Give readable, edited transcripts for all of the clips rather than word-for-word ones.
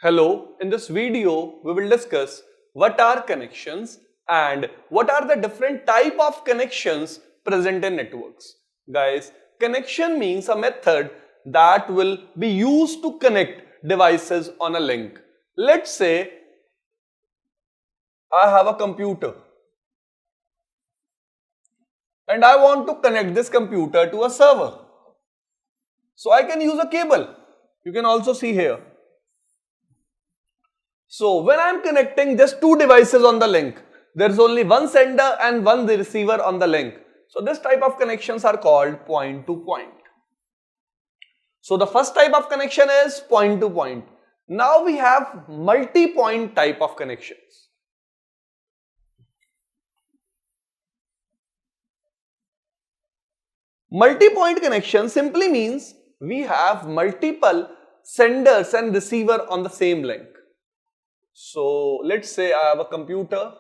Hello, in this video we will discuss what are connections and what are the different type of connections present in networks. Guys, connection means a method that will be used to connect devices on a link. Let's say I have a computer and I want to connect this computer to a server. So I can use a cable. You can also see here. So when I am connecting just two devices on the link, there is only one sender and one receiver on the link. So this type of connections are called point to point. So the first type of connection is point to point. Now we have multi-point type of connections. Multi-point connection simply means we have multiple senders and receiver on the same link. So let's say I have a computer,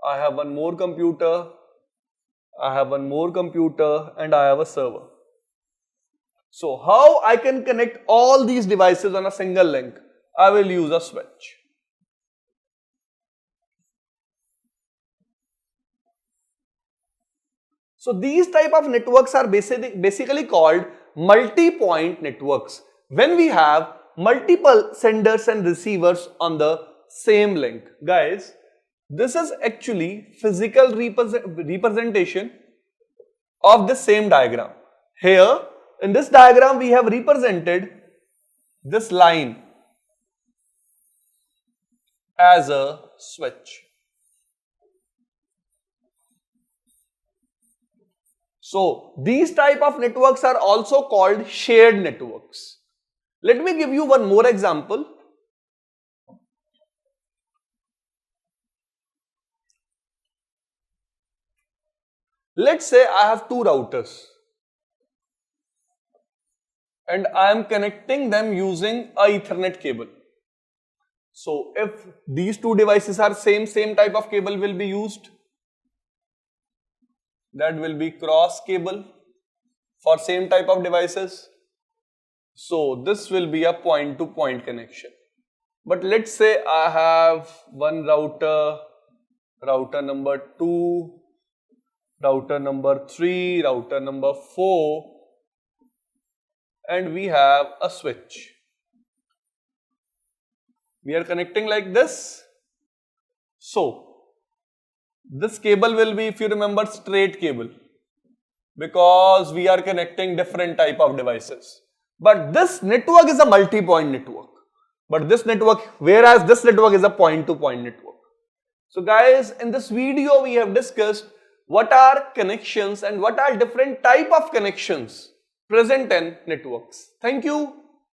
I have one more computer, I have one more computer, and I have a server. So how I can connect all these devices on a single link? I will use a switch. So these type of networks are basically called multi-point networks when we have multiple senders and receivers on the same link. Guys, this is actually physical representation of the same diagram. Here in this diagram we have represented this line as a switch. So these type of networks are also called shared networks. Let me give you one more example. Let's say I have two routers and I am connecting them using a Ethernet cable. So if these two devices are same type of cable will be used. That will be cross cable for same type of devices. So this will be a point to point connection. But let's say I have one router, router number 2, router number 3, router number 4, and we have a switch. We are connecting like this. So this cable will be, if you remember, straight cable because we are connecting different type of devices. But this network is a multi-point network. But this network, whereas this network is a point-to-point network. So guys, in this video we have discussed what are connections and what are different type of connections present in networks. Thank you.